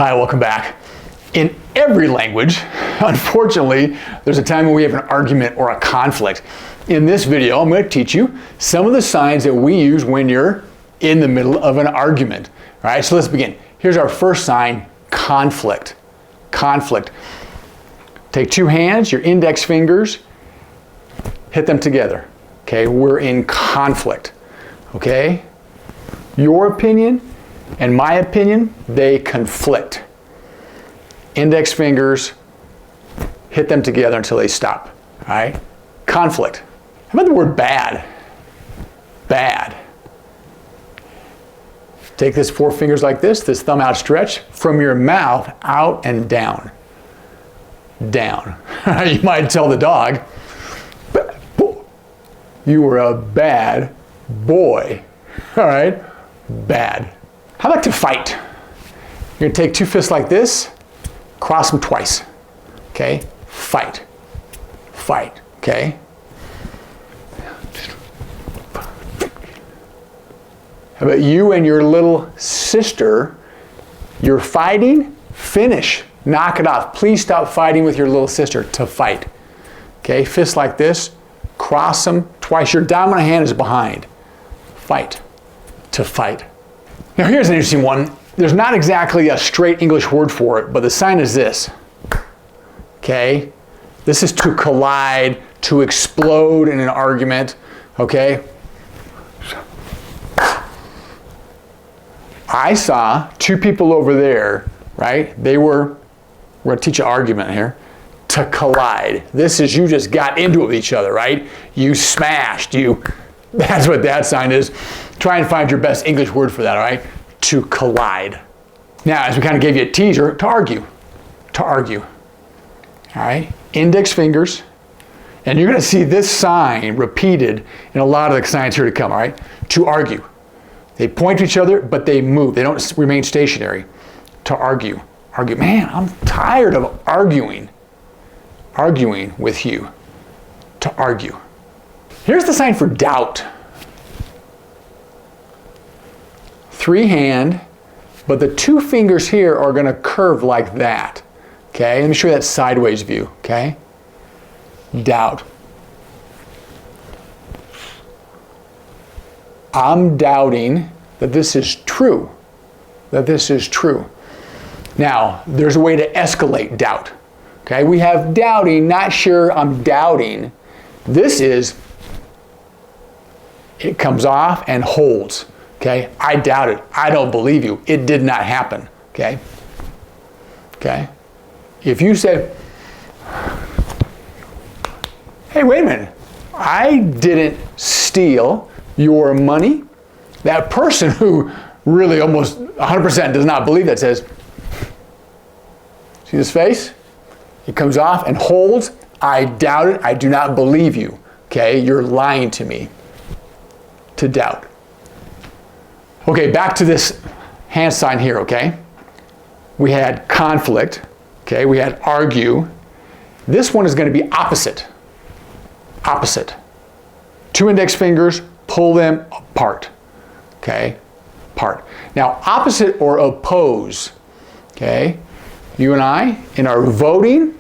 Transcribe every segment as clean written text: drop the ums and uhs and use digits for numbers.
Hi, welcome back. In every language, unfortunately, there's a time when we have an argument or a conflict. In this video, I'm going to teach you some of the signs that we use when you're in the middle of an argument. All right, so let's begin. Here's our first sign, conflict. Conflict. Take two hands, your index fingers, hit them together. Okay, we're in conflict. Okay? Your opinion and my opinion, they conflict. Index fingers, hit them together until they stop. All right? Conflict. How about the word bad? Bad. Take this four fingers like this thumb outstretched, from your mouth out and down. Down. You might tell the dog, you were a bad boy. All right? Bad. How about to fight? You're going to take two fists like this, cross them twice. Okay? Fight. Fight. Okay? How about you and your little sister? You're fighting? Finish. Knock it off. Please stop fighting with your little sister. To fight. Okay? Fists like this, cross them twice. Your dominant hand is behind. Fight. To fight. Now here's an interesting one. There's not exactly a straight English word for it, but the sign is this. Okay? This is to collide, to explode in an argument. Okay? I saw two people over there, right? We're going to teach an argument here. To collide. This is you just got into it with each other, right? You smashed. That's what that sign is. Try and find your best English word for that, all right? To collide. Now, as we kind of gave you a teaser, to argue. To argue. All right? Index fingers. And you're going to see this sign repeated in a lot of the signs here to come, all right? To argue. They point to each other, but they move. They don't remain stationary. To argue. Argue. Man, I'm tired of arguing. Arguing with you. To argue. Here's the sign for doubt. Three hand, but the two fingers here are going to curve like that. Okay, let me show you that sideways view. Okay, doubt. I'm doubting that this is true. That this is true. Now, there's a way to escalate doubt. Okay, we have doubting, not sure, I'm doubting. This is, it comes off and holds. Okay, I doubt it. I don't believe you. It did not happen. Okay? Okay? If you say, hey, wait a minute. I didn't steal your money. That person who really almost 100% does not believe that says, see this face? It comes off and holds. I doubt it. I do not believe you. Okay? You're lying to me. To doubt. Okay, back to this hand sign here, okay? We had conflict, okay? We had argue. This one is going to be opposite. Opposite. Two index fingers, pull them apart, okay? Apart. Now, opposite or oppose, okay? You and I, in our voting,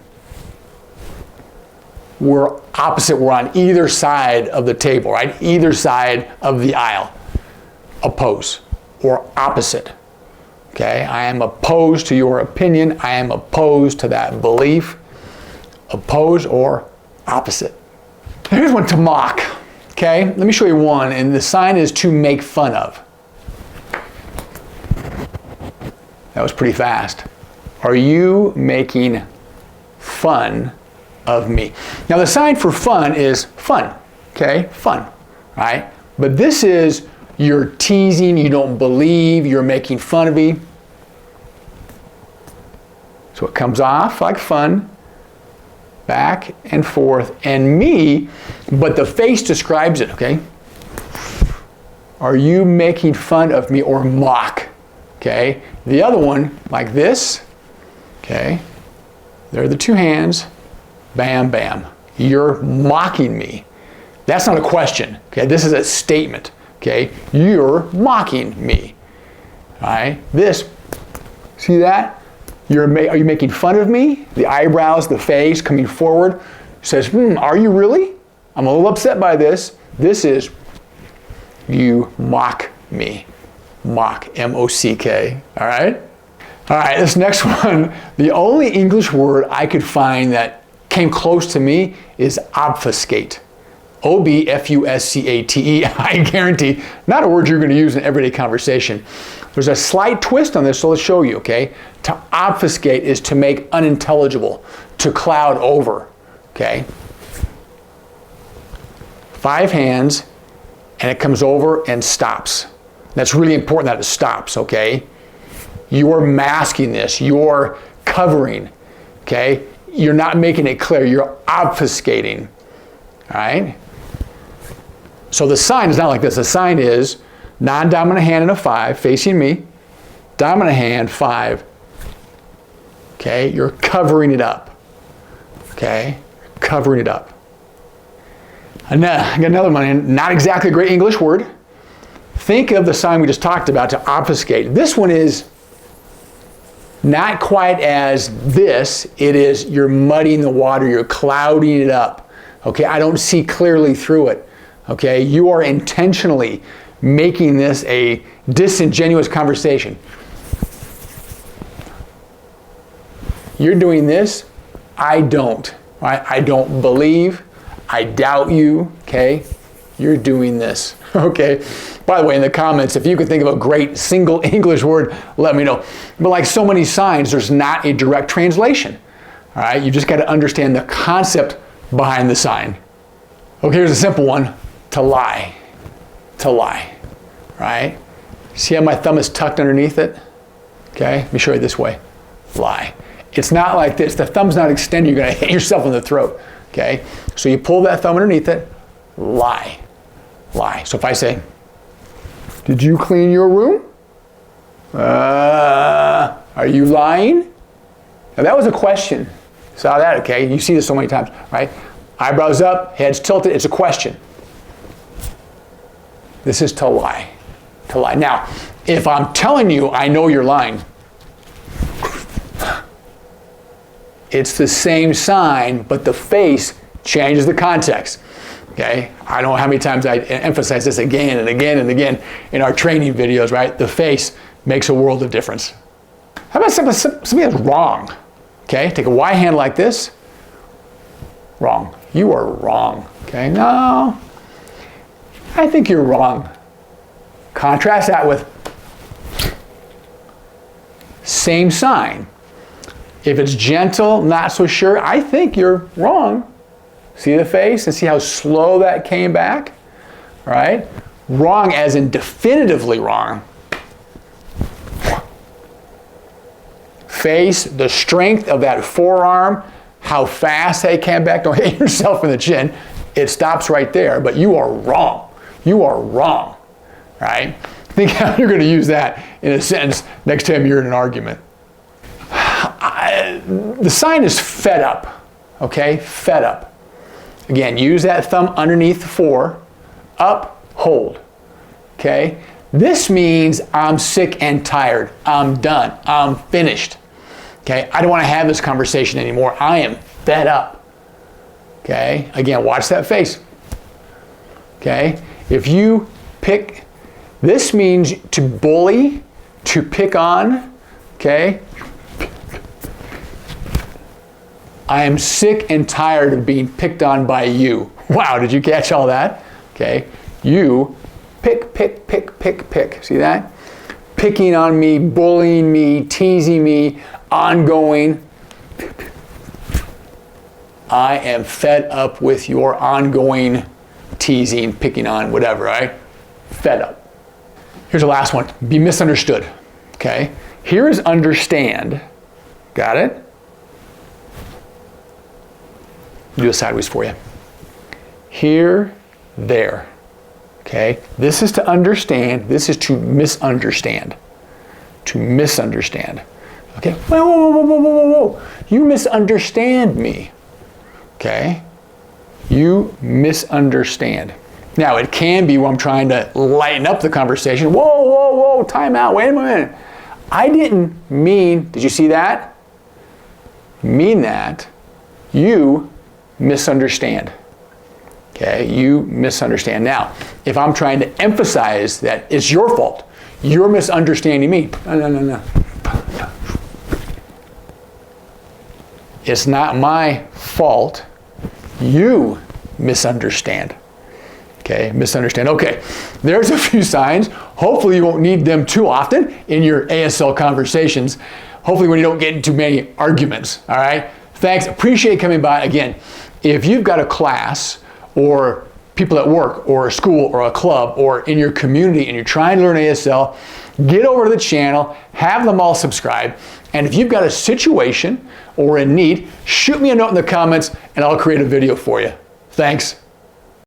we're opposite. We're on either side of the table, right? Either side of the aisle. Oppose or opposite. Okay, I am opposed to your opinion. I am opposed to that belief. Oppose or opposite. Here's one, to mock. Okay, let me show you one, and the sign is to make fun of. That was pretty fast. Are you making fun of me? Now the sign for fun is fun. Okay, fun, right? But this is you're teasing, you don't believe, you're making fun of me. So it comes off like fun, back and forth, and me, but the face describes it, okay? Are you making fun of me, or mock? Okay? The other one, like this, okay? There are the two hands, bam, bam. You're mocking me. That's not a question, okay? This is a statement. Okay, you're mocking me. All right, this, see that? Are you making fun of me? The eyebrows, the face coming forward says, are you really? I'm a little upset by this. This is, you mock me. Mock, M-O-C-K, all right? All right, this next one, the only English word I could find that came close to me is obfuscate. O-B-F-U-S-C-A-T-E. I guarantee, not a word you're going to use in everyday conversation. There's a slight twist on this, so let's show you, okay? To obfuscate is to make unintelligible, to cloud over, okay? 5 hands, and it comes over and stops. That's really important that it stops, okay? You're masking this, you're covering, okay? You're not making it clear, you're obfuscating, all right? So the sign is not like this. The sign is non-dominant hand and a 5 facing me, dominant hand, 5. Okay, you're covering it up. Okay, covering it up. I got another one, not exactly a great English word. Think of the sign we just talked about to obfuscate. This one is not quite as this. It is, you're muddying the water, you're clouding it up. Okay, I don't see clearly through it. Okay, you are intentionally making this a disingenuous conversation. You're doing this, I don't. Right? I don't believe, I doubt you, okay? You're doing this, okay? By the way, in the comments, if you could think of a great single English word, let me know. But like so many signs, there's not a direct translation, all right? You just got to understand the concept behind the sign. Okay, here's a simple one. To lie. To lie. Right? See how my thumb is tucked underneath it? Okay, let me show you this way. Lie. It's not like this. The thumb's not extended. You're going to hit yourself in the throat. Okay? So you pull that thumb underneath it. Lie. Lie. So if I say, did you clean your room? Are you lying? Now that was a question. Saw that? Okay. You see this so many times, right? Eyebrows up, heads tilted. It's a question. This is to lie. To lie. Now, if I'm telling you I know you're lying, it's the same sign, but the face changes the context. Okay? I don't know how many times I emphasize this again and again and again in our training videos, right? The face makes a world of difference. How about something that's wrong? Okay? Take a Y hand like this. Wrong. You are wrong. Okay? No. I think you're wrong. Contrast that with same sign. If it's gentle, not so sure, I think you're wrong. See the face and see how slow that came back? All right? Wrong as in definitively wrong. Face, the strength of that forearm, how fast they came back. Don't hit yourself in the chin. It stops right there, but you are wrong. You are wrong, right? Think how you're going to use that in a sentence next time you're in an argument. The sign is fed up, okay? Fed up. Again, use that thumb underneath 4, up, hold, okay? This means I'm sick and tired. I'm done. I'm finished, okay? I don't want to have this conversation anymore. I am fed up, okay? Again, watch that face, okay? If you pick, this means to bully, to pick on, okay? I am sick and tired of being picked on by you. Wow, did you catch all that? Okay, you pick, pick, pick, pick, pick. See that? Picking on me, bullying me, teasing me, ongoing. I am fed up with your ongoing teasing, picking on, whatever, right? Fed up. Here's the last one. Be misunderstood. Okay? Here is understand. Got it? Do it sideways for you. Here, there. Okay? This is to understand. This is to misunderstand. To misunderstand. Okay? Whoa, whoa, whoa, whoa, whoa, whoa, whoa. You misunderstand me. Okay? You misunderstand. Now, it can be where I'm trying to lighten up the conversation. Whoa, whoa, whoa, time out, wait a minute. I didn't mean, did you see that? mean that, you misunderstand. Okay, you misunderstand. Now, if I'm trying to emphasize that it's your fault, you're misunderstanding me. No. It's not my fault. You misunderstand. Okay, misunderstand. Okay, there's a few signs. Hopefully you won't need them too often in your ASL conversations. Hopefully when you don't get into many arguments, all right? Thanks, appreciate coming by. Again, if you've got a class or people at work or a school or a club or in your community and you're trying to learn ASL, get over to the channel, have them all subscribe, and if you've got a situation or a need, shoot me a note in the comments and I'll create a video for you. Thanks.